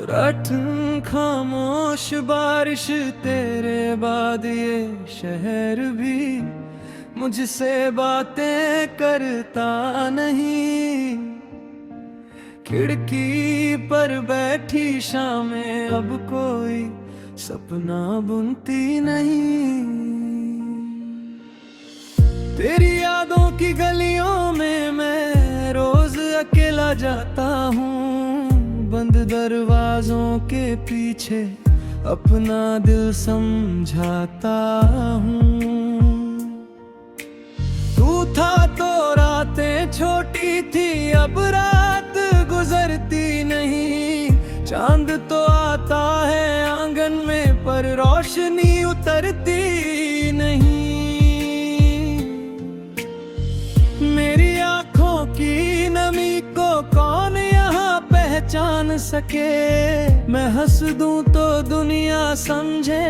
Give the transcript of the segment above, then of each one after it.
रट खामोश बारिश तेरे बाद ये शहर भी मुझसे बातें करता नहीं। खिड़की पर बैठी शामें अब कोई सपना बुनती नहीं। तेरी यादों की गलियों में मैं रोज अकेला जाता हूँ, बंद दरवाजों के पीछे अपना दिल समझाता हूँ। तू था तो रातें छोटी थी, अब रात गुजरती नहीं। चांद तो आता है आंगन में पर रोशनी उतरती नहीं। मेरी आंखों की नमी को कौन यहाँ पहचान सके। मैं हंस दूं तो दुनिया समझे,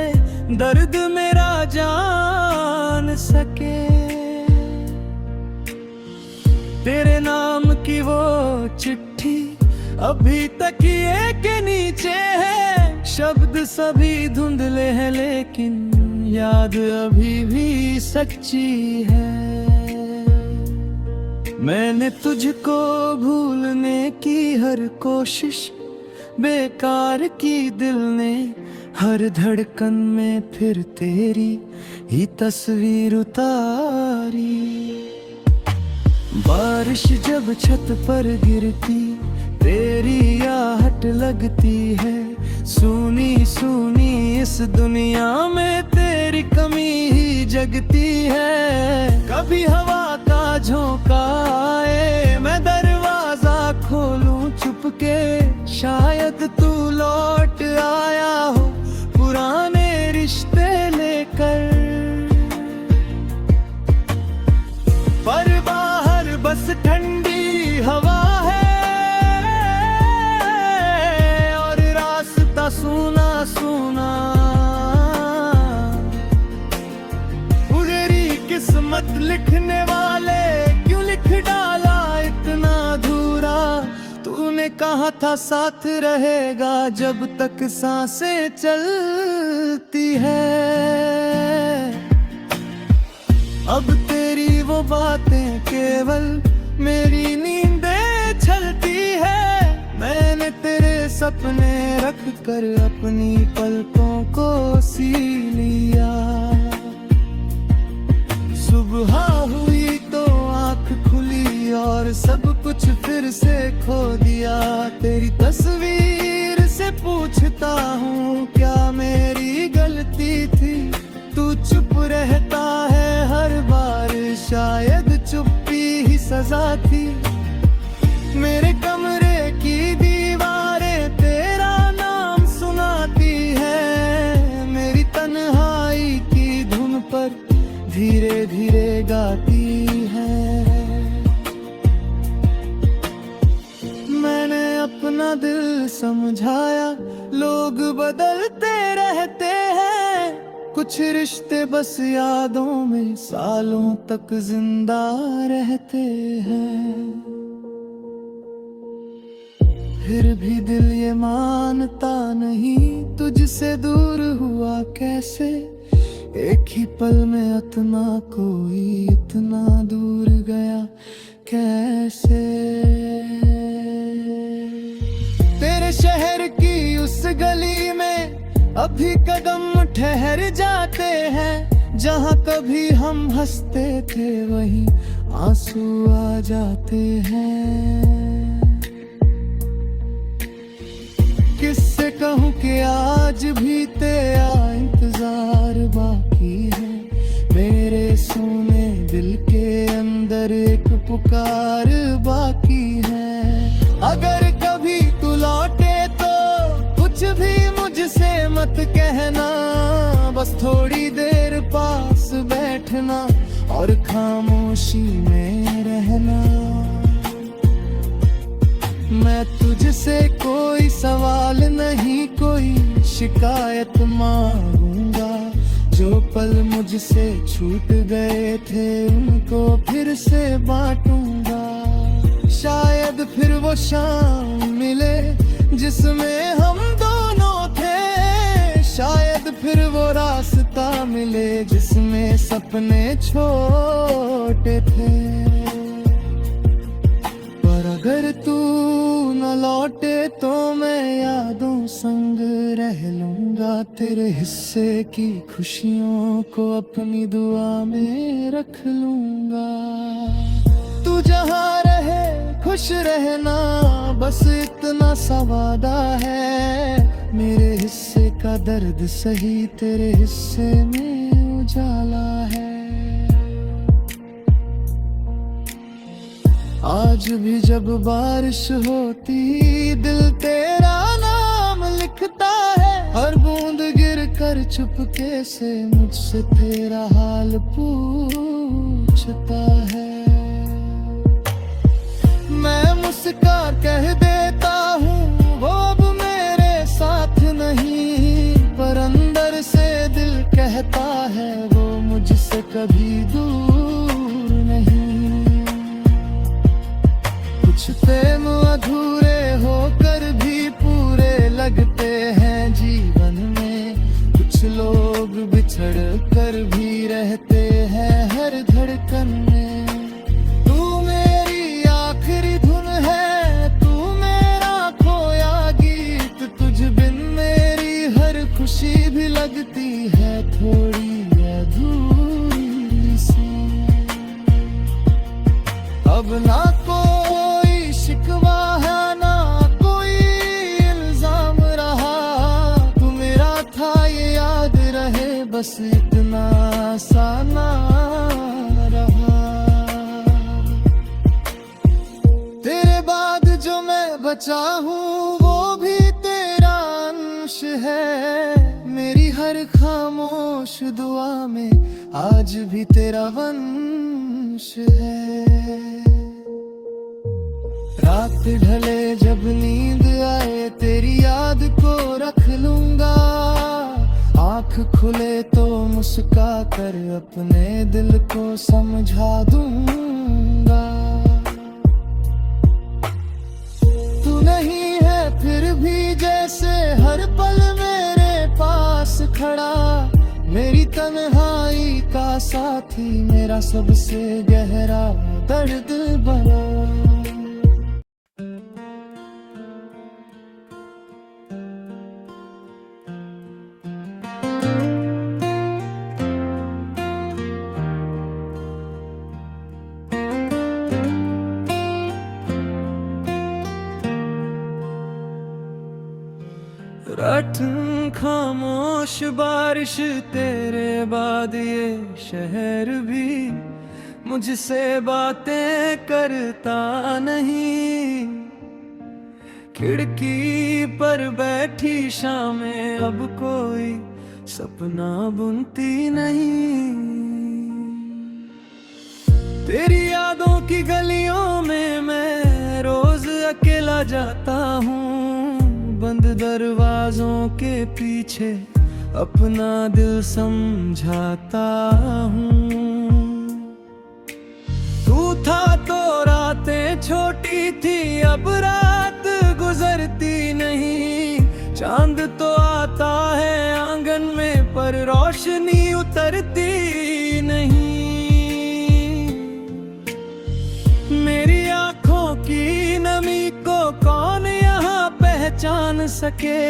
दर्द मेरा जान सके। तेरे नाम की वो चिट्ठी अभी तक ये के नीचे है। शब्द सभी धुंधले हैं लेकिन याद अभी भी सच्ची है। मैंने तुझको भूलने की हर कोशिश बेकार की, दिल ने हर धड़कन में फिर तेरी ही तस्वीर उतारी। बारिश जब छत पर गिरती तेरी आहट लगती है। सुनी सुनी इस दुनिया में तेरी कमी ही जगती है। कभी हवा का झोंका आए मैं दरवाजा खोलूं चुपके, शायद तू लौट आया हो पुराने रिश्ते लेकर। पर बाहर बस ठंडी हवा है और रास्ता सूना सूना। उधरी किस्मत लिखने वाले क्यों लिख डाला इतना अधूरा। तूने कहा था साथ रहेगा जब तक सांसें चलती है। अब तेरी वो बातें केवल मेरी नींदें छलती है। मैंने तेरे सपने रख कर अपनी पलकों को सी लिया। सुबह हुई तो आँख खुली और सब कुछ फिर से खो दिया। तेरी तस्वीर से पूछता हूँ क्या मेरी गलती थी। तू चुप रहता है हर बार, शायद चुप्पी ही सजा थी। मेरे कमरे की दीवारें तेरा नाम सुनाती है। मेरी तन्हाई की धुन पर धीरे धीरे गाती है। मैंने अपना दिल समझाया, लोग बदलते रहते हैं। कुछ रिश्ते बस यादों में सालों तक जिंदा रहते हैं। फिर भी दिल ये मानता नहीं तुझसे दूर हुआ कैसे। एक ही पल में इतना कोई इतना दूर गया कैसे। तेरे शहर की उस गली में अभी कदम ठहर जाते हैं। जहाँ कभी हम हंसते थे वहीं आंसू आ जाते हैं। किससे कहूँ कि आज भी तेरा इंतजार बाकी है। मेरे सोने दिल के अंदर एक पुकार बाकी है। अगर कभी तू लौटे तो कुछ भी मुझसे मत कहना। बस थोड़ी देर पास बैठना और खामोशी में रहना। मैं तुझसे कोई सवाल नहीं कोई शिकायत मांगूंगा। जो पल मुझसे छूट गए थे उनको फिर से बांटूंगा। शायद फिर वो शाम मिले जिसमें हम रास्ता मिले जिसमें सपने छोटे थे। पर अगर तू न लौटे तो मैं यादों संग रह लूंगा, तेरे हिस्से की खुशियों को अपनी दुआ में रख लूंगा। तू जहाँ रहे खुश रहना, बस इतना सा वादा है। मेरे हिस्से का दर्द सही, तेरे हिस्से में उजाला है। आज भी जब बारिश होती दिल तेरा नाम लिखता है। हर बूंद गिर कर चुपके से मुझसे तेरा हाल पूछता है। मैं मुस्का कह देता हूँ वो अब मेरे साथ नहीं, पर अंदर से दिल कहता है वो मुझसे कभी दूर नहीं। कुछ प्रेम अधूरे होकर भी पूरे लगते हैं जीवन में, कुछ लोग बिछड़ कर भी रहते हैं हर धड़कन में। तू मेरी आखिरी धुन है, तू मेरा खोया गीत, तुझ बिन मेरी हर खुशी भी लगती है थोड़ी अधूरी सी। अब ना कोई शिकवा है ना कोई इल्जाम रहा, तू मेरा था ये याद रहे बस इतना सा ना रहा। तेरे बाद जो मैं बचा हूँ वो भी तेरा अंश है। मेरी हर खामोश दुआ में आज भी तेरा वंश है। रात ढले जब नींद आए तेरी याद को रख लूंगा, आँख खुले तो मुस्का कर अपने दिल को समझा दूंगा। तू नहीं है फिर भी जैसे हर पल मेरे पास खड़ा, मेरी तन्हाई का साथी, मेरा सबसे गहरा दर्द भरा। रातों खामोश बारिश तेरे बाद ये शहर भी मुझसे बातें करता नहीं। खिड़की पर बैठी शामें अब कोई सपना बुनती नहीं। तेरी यादों की गलियों में मैं रोज अकेला जाता हूँ, बंद दरवाजों के पीछे अपना दिल समझाता हूँ। तू था तो रातें छोटी थी, अब रात गुजरती नहीं। चांद तो आता है आंगन में पर रोशनी उतरती नहीं। मेरी आंखों की नमी को कौन यहाँ पहचान सके,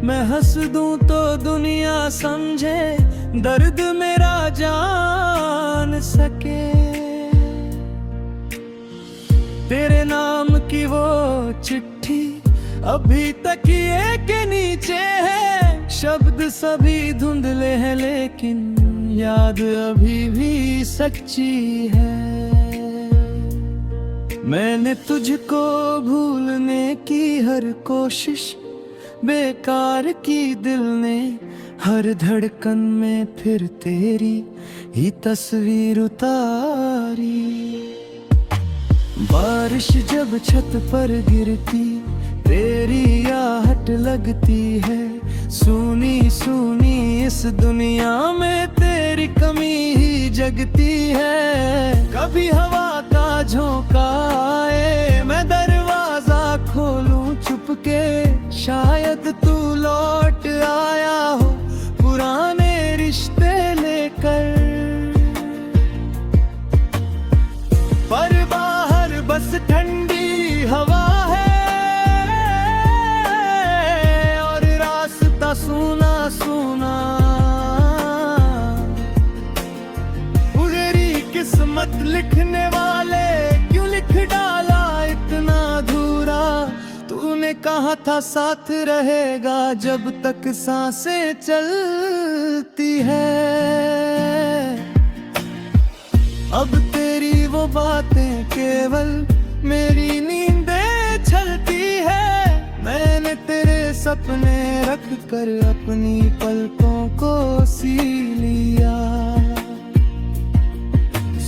मैं हंस दूं तो दुनिया समझे, दर्द मेरा जान सके। तेरे नाम की वो चिट्ठी अभी तक ये के नीचे है, शब्द सभी धुंधले हैं लेकिन याद अभी भी सच्ची है। मैंने तुझको भूलने की हर कोशिश बेकार की, दिल ने हर धड़कन में फिर तेरी ही तस्वीर उतारी। बारिश जब छत पर गिरती तेरी आहट लगती है, सुनी सुनी इस दुनिया में तेरी कमी ही जगती है। कभी हवा का झोंका आए मैं दरवाजा खोलूं चुपके, शायद तू लौट आया हो पुराने रिश्ते ठंडी हवा है और रास्ता सूना सूना। उजरी किस्मत लिखने वाले क्यों लिख डाला इतना अधूरा। तूने कहा था साथ रहेगा जब तक सांसें चलती है। अब तेरी वो बातें केवल मेरी नींदें छलती है। मैंने तेरे सपने रख कर अपनी पलकों को सी लिया।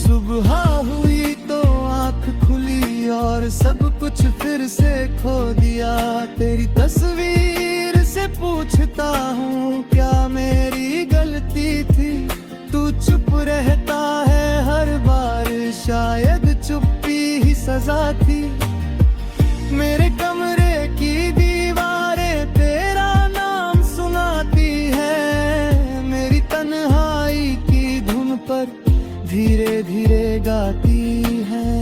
सुबह हुई तो आँख खुली और सब कुछ फिर से खो दिया। तेरी तस्वीर से पूछता हूँ क्या मेरी गलती थी। तू चुप रहता है हर बार, शायद चुप्पी ही सजा थी। मेरे कमरे की दीवारें तेरा नाम सुनाती है। मेरी तन्हाई की धुन पर धीरे धीरे गाती है।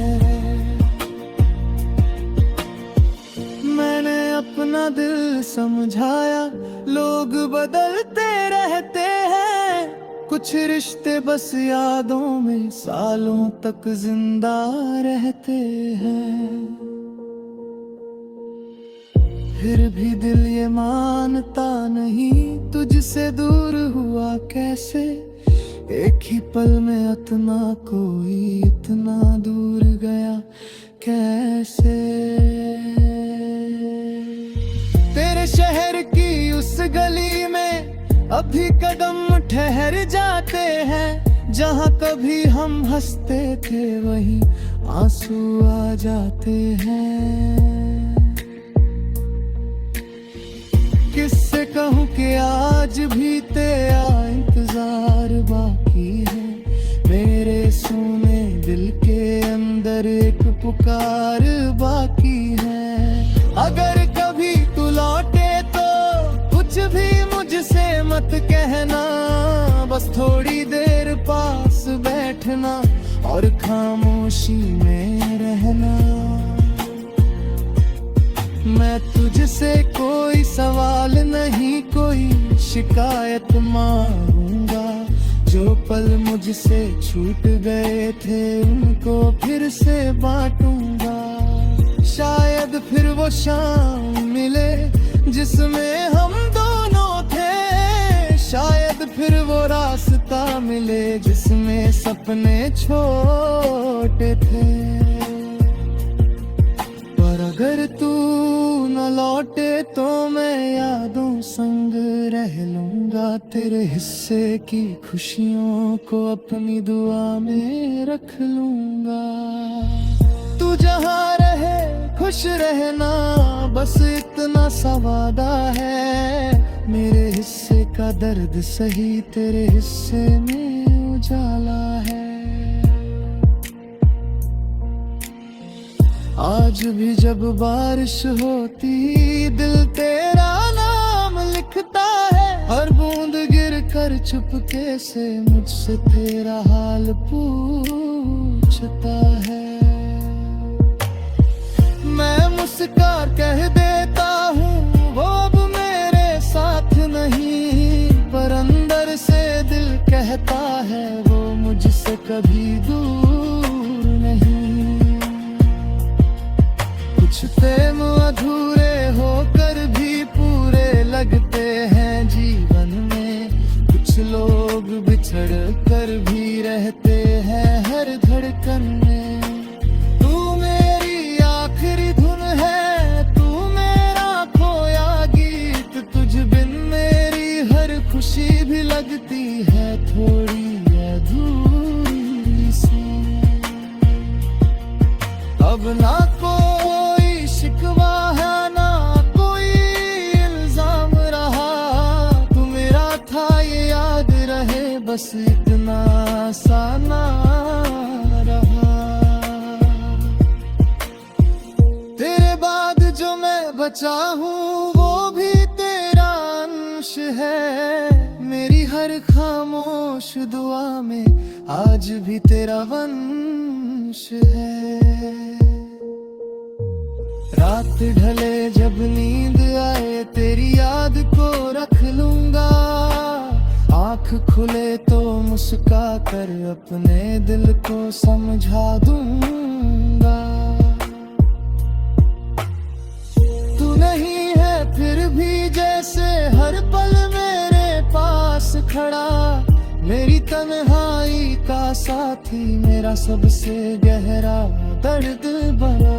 मैंने अपना दिल समझाया, लोग बदलते रहते हैं। कुछ रिश्ते बस यादों में सालों तक जिंदा रहते हैं। फिर भी दिल ये मानता नहीं, तुझसे दूर हुआ कैसे। एक ही पल में इतना कोई इतना दूर गया कैसे। तेरे शहर की उस गली में अभी कदम ठहर जाते हैं। जहाँ कभी हम हंसते थे वहीं आंसू आ जाते हैं। किससे कहूँ कि आज भी तेरा इंतजार बाकी है। मेरे सुने दिल के अंदर एक पुकार बाकी है। अगर कभी तू लौटे तो कुछ भी मुझसे मत कहना। बस थोड़ी देर पास बैठना और खामोशी में रहना। मैं तुझसे कोई सवाल नहीं, कोई शिकायत मांगूंगा। जो पल मुझसे छूट गए थे उनको फिर से बांटूंगा। शायद फिर वो शाम मिले जिसमें हम दोनों थे। शायद फिर वो रास्ता मिले जिसमें सपने छोटे थे। पर अगर तू न लौटे तो मैं यादों संग रह लूंगा। तेरे हिस्से की खुशियों को अपनी दुआ में रख लूंगा। तू जहाँ रहे खुश रहना, बस इतना सा वादा है। मेरे हिस्से का दर्द सही, तेरे हिस्से में उजाला है। आज भी जब बारिश होती दिल तेरा नाम लिखता है। हर बूंद गिर कर चुपके से मुझसे तेरा हाल पूछता है। मैं मुस्कुरा कह देता हूँ वो अब मेरे साथ नहीं। पर अंदर से दिल कहता है वो मुझसे कभी दूर नहीं। कुछ प्रेम अधूरे होकर भी पूरे लगते हैं जीवन में। कुछ लोग बिछड़ कर भी रहते हैं हर धड़कन में। तू मेरी आखिरी धुन है, तू मेरा खोया गीत। तुझ बिन मेरी हर खुशी भी लगती है थोड़ी अधूरी सी। अब ना कोई शिकवा है ना कोई इल्जाम रहा। तू मेरा था ये याद रहे बस इतना सा ना रहा। तेरे बाद जो मैं बचा हूँ वो भी तेरा अंश है। मेरी हर खामोश दुआ में आज भी तेरा वंश है। रात ढले जब नींद आए तेरी याद को रख लूंगा, आँख खुले तो मुस्का कर अपने दिल को समझा दूंगा। तू नहीं है फिर भी जैसे हर पल मेरे पास खड़ा, मेरी तन्हाई का साथी, मेरा सबसे गहरा दर्द भरा।